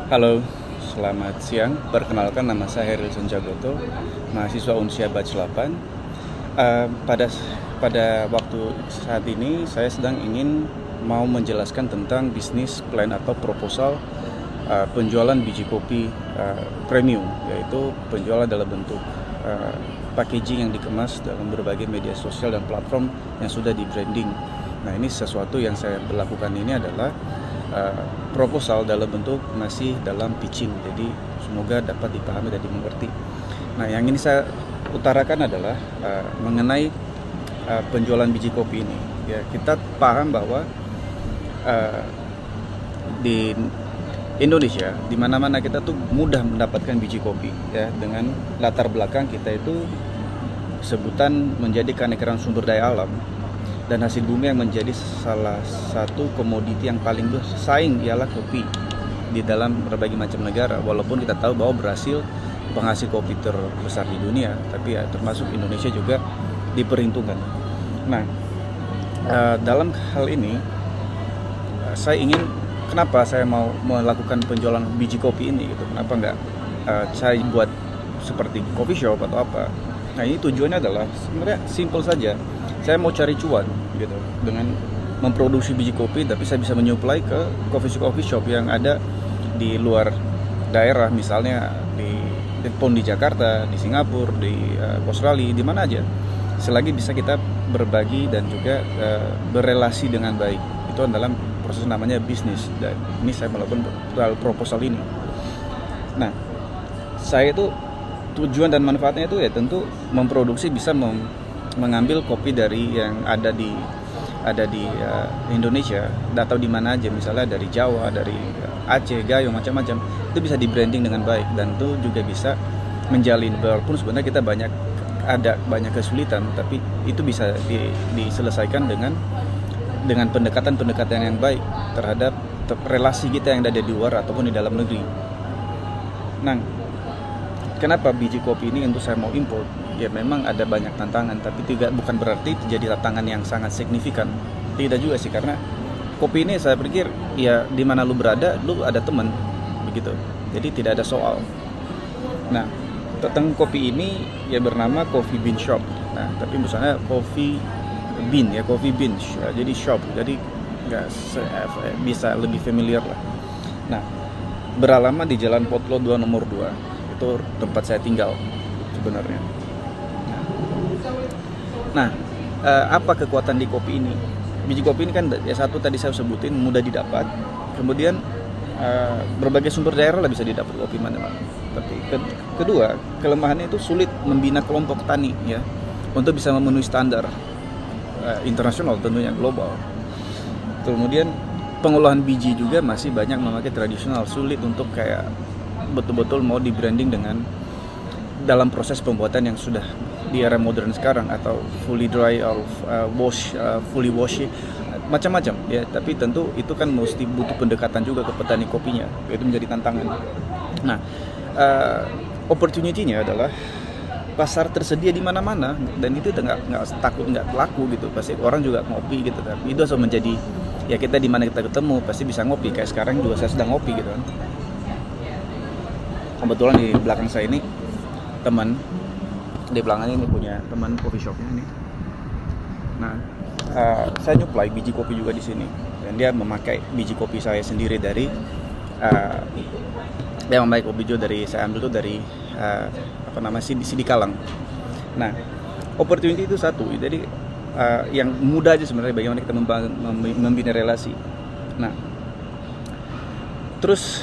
Halo, selamat siang. Perkenalkan, nama saya Heril Sanjagoto, mahasiswa Unsia Batch 8. Pada waktu saat ini saya sedang ingin mau menjelaskan tentang bisnis plan atau proposal penjualan biji kopi premium, yaitu penjualan dalam bentuk packaging yang dikemas dalam berbagai media sosial dan platform yang sudah di branding. Nah, ini sesuatu yang saya lakukan ini adalah proposal dalam bentuk masih dalam pitching, jadi semoga dapat dipahami dan dimengerti. Nah, yang ini saya utarakan adalah mengenai penjualan biji kopi ini. Ya, kita paham bahwa di Indonesia, di mana-mana kita tuh mudah mendapatkan biji kopi, ya, dengan latar belakang kita itu sebutan menjadi keanekaragaman sumber daya alam dan hasil bumi yang menjadi salah satu komoditi yang paling bersaing ialah kopi di dalam berbagai macam negara. Walaupun kita tahu bahwa Brasil penghasil kopi terbesar di dunia, tapi ya termasuk Indonesia juga diperhitungkan. Nah, dalam hal ini saya ingin, kenapa saya mau melakukan penjualan biji kopi ini gitu? Kenapa nggak saya buat seperti coffee shop atau apa? Nah, ini tujuannya adalah sebenarnya simple saja. Saya mau cari cuan gitu dengan memproduksi biji kopi, tapi saya bisa menyuplai ke coffee shop yang ada di luar daerah, misalnya di Jakarta, di Singapura, di Australia, di mana aja. Selagi bisa kita berbagi dan juga berelasi dengan baik, itu adalah proses namanya bisnis. Dan ini saya melakukan proposal ini. Nah, saya itu tujuan dan manfaatnya itu ya tentu memproduksi, bisa mengambil kopi dari yang ada di Indonesia atau di mana aja, misalnya dari Jawa, dari Aceh, Gayo, macam-macam, itu bisa di branding dengan baik, dan itu juga bisa menjalin, walaupun sebenarnya kita ada banyak kesulitan, tapi itu bisa diselesaikan dengan pendekatan yang baik terhadap relasi kita yang ada di luar ataupun di dalam negeri. Nah, kenapa biji kopi ini untuk saya mau import? Ya memang ada banyak tantangan, tapi bukan berarti jadi tantangan yang sangat signifikan. Tidak juga sih, karena kopi ini saya pikir ya di mana lu berada, lu ada teman begitu. Jadi tidak ada soal. Nah, tentang kopi ini ya bernama Coffee Bean Shop. Nah, tapi misalnya Coffee Bean ya, Coffee Bean, jadi shop. Jadi nggak bisa lebih familiar lah. Nah, beralamat di Jalan Potlot 2 nomor 2. Itu tempat saya tinggal sebenarnya. Nah, apa kekuatan di kopi ini? Biji kopi ini kan ya satu tadi saya sebutin, mudah didapat. Kemudian berbagai sumber daerah lah bisa didapat kopi mana-mana. Tapi kedua, kelemahannya itu sulit membina kelompok tani ya untuk bisa memenuhi standar internasional, tentunya global. Kemudian pengolahan biji juga masih banyak memakai tradisional, sulit untuk kayak betul-betul mau di branding dengan dalam proses pembuatan yang sudah di era modern sekarang, atau fully dry or fully wash, macam-macam ya. Tapi tentu itu kan mesti butuh pendekatan juga ke petani kopinya, itu menjadi tantangan. Nah, opportunity-nya adalah pasar tersedia di mana-mana, dan itu nggak laku gitu, pasti orang juga ngopi gitu. Tapi itu harus menjadi ya, kita di mana kita ketemu pasti bisa ngopi. Kayak sekarang juga saya sedang ngopi gitu kan. Kebetulan di belakang saya ini teman, di belakang ini punya teman coffee shopnya ini. Nah, saya nyuplai biji kopi juga di sini, dan dia memakai biji kopi saya sendiri dari dia memakai kopi juga dari saya ambil tuh dari Sidi Kalang. Nah, opportunity itu satu, jadi yang mudah aja sebenarnya bagaimana kita membina relasi. Nah, terus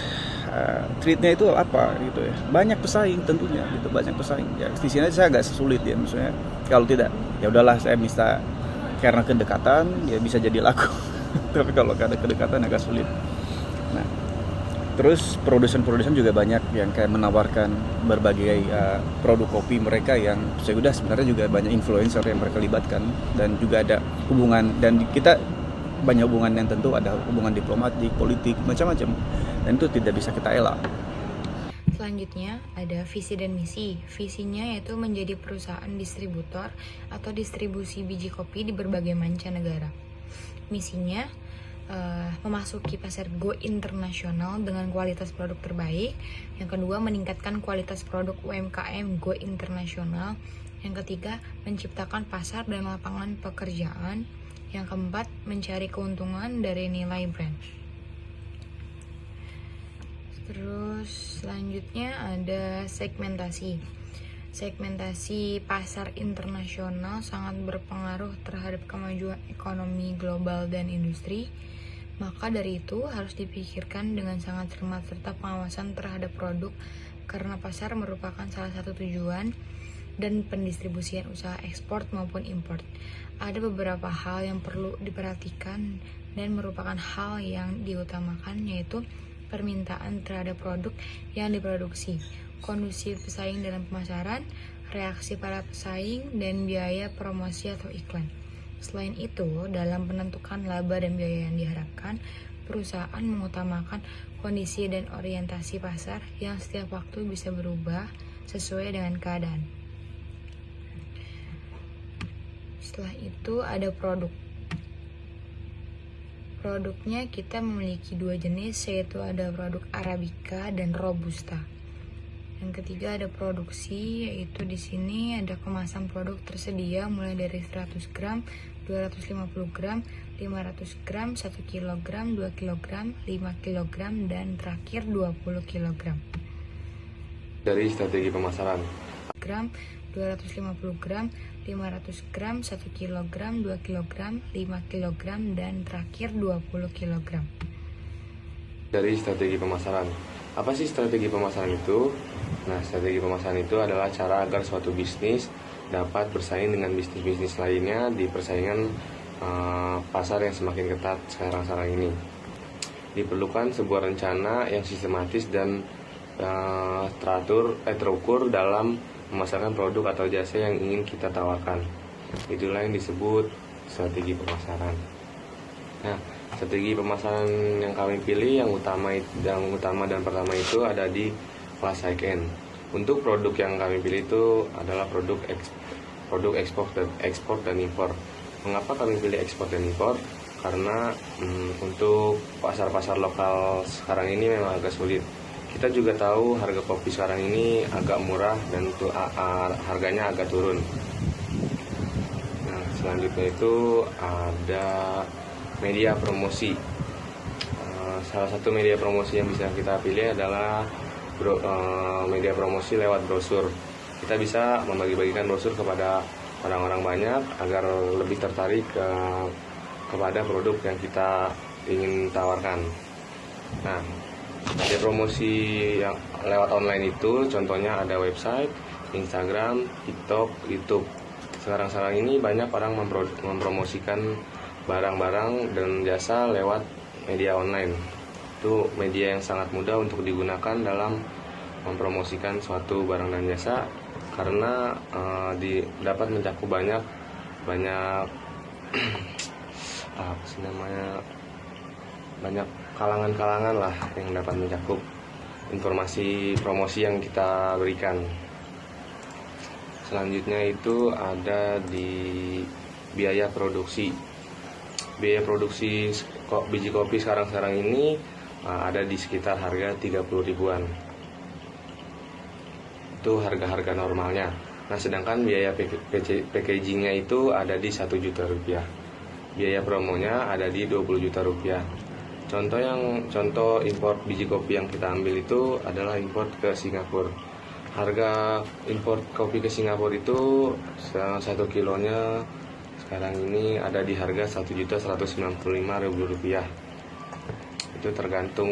treatnya itu apa gitu ya, banyak pesaing tentunya gitu, banyak pesaing ya. Di sini saya agak sulit ya, maksudnya kalau tidak ya udahlah, saya bisa karena kedekatan ya bisa jadi laku tapi kalau karena kedekatan agak sulit. Nah, terus produsen juga banyak yang kayak menawarkan berbagai produk kopi mereka, yang sudah sebenarnya juga banyak influencer yang mereka libatkan, dan juga ada hubungan, dan kita banyak hubungan yang tentu ada hubungan diplomatik, politik, macam-macam, dan itu tidak bisa kita elak. Selanjutnya ada visi dan misi. Visinya yaitu menjadi perusahaan distributor atau distribusi biji kopi di berbagai mancanegara. Misinya memasuki pasar go internasional dengan kualitas produk terbaik. Yang kedua, meningkatkan kualitas produk UMKM go internasional. Yang ketiga, menciptakan pasar dan lapangan pekerjaan. Yang keempat, mencari keuntungan dari nilai brand. Terus selanjutnya ada segmentasi. Segmentasi pasar internasional sangat berpengaruh terhadap kemajuan ekonomi global dan industri. Maka dari itu harus dipikirkan dengan sangat cermat serta pengawasan terhadap produk, karena pasar merupakan salah satu tujuan dan pendistribusian usaha ekspor maupun impor. Ada beberapa hal yang perlu diperhatikan dan merupakan hal yang diutamakan, yaitu permintaan terhadap produk yang diproduksi, kondisi pesaing dalam pemasaran, reaksi para pesaing, dan biaya promosi atau iklan. Selain itu, dalam menentukan laba dan biaya yang diharapkan, perusahaan mengutamakan kondisi dan orientasi pasar yang setiap waktu bisa berubah sesuai dengan keadaan. Setelah itu ada produk. Produknya kita memiliki dua jenis, yaitu ada produk Arabica dan Robusta. Yang ketiga ada produksi, yaitu di sini ada kemasan produk tersedia mulai dari 100 gram, 250 gram, 500 gram, 1 kg, 2 kg, 5 kg, dan terakhir 20 kg. Dari strategi pemasaran. Gram, 250 gram, 500 gram, 1 kg, 2 kg, 5 kg, dan terakhir 20 kg. Dari strategi pemasaran. Apa sih strategi pemasaran itu? Nah, strategi pemasaran itu adalah cara agar suatu bisnis dapat bersaing dengan bisnis-bisnis lainnya di persaingan pasar yang semakin ketat sekarang ini. Diperlukan sebuah rencana yang sistematis dan terukur dalam memasarkan produk atau jasa yang ingin kita tawarkan. Itulah yang disebut strategi pemasaran. Nah, strategi pemasaran yang kami pilih yang utama dan pertama itu ada di kelas high end. Untuk produk yang kami pilih itu adalah produk ekspor dan impor. Mengapa kami pilih ekspor dan impor? Karena untuk pasar-pasar lokal sekarang ini memang agak sulit. Kita juga tahu harga kopi sekarang ini agak murah dan harganya agak turun. Nah, selanjutnya itu ada media promosi. Salah satu media promosi yang bisa kita pilih adalah media promosi lewat brosur. Kita bisa membagi-bagikan brosur kepada orang-orang banyak agar lebih tertarik kepada produk yang kita ingin tawarkan. Nah, media promosi yang lewat online itu contohnya ada website, Instagram, TikTok, YouTube. Sekarang ini banyak orang mempromosikan barang-barang dan jasa lewat media online. Itu media yang sangat mudah untuk digunakan dalam mempromosikan suatu barang dan jasa, karena dapat mencakup banyak banyak kalangan-kalangan lah yang dapat mencakup informasi promosi yang kita berikan. Selanjutnya itu ada di biaya produksi. Biaya produksi biji kopi sekarang ini ada di sekitar harga 30 ribuan. Itu harga-harga normalnya. Nah, sedangkan biaya packagingnya itu ada di 1 juta rupiah. Biaya promonya ada di 20 juta rupiah. Contoh import biji kopi yang kita ambil itu adalah import ke Singapura. Harga import kopi ke Singapura itu 1 kilonya sekarang ini ada di harga 1.195.000 rupiah. Itu tergantung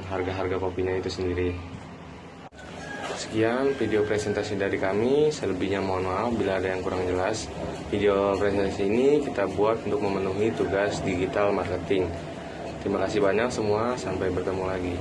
harga-harga kopinya itu sendiri. Sekian video presentasi dari kami. Selebihnya mohon maaf bila ada yang kurang jelas. Video presentasi ini kita buat untuk memenuhi tugas digital marketing. Terima kasih banyak semua, sampai bertemu lagi.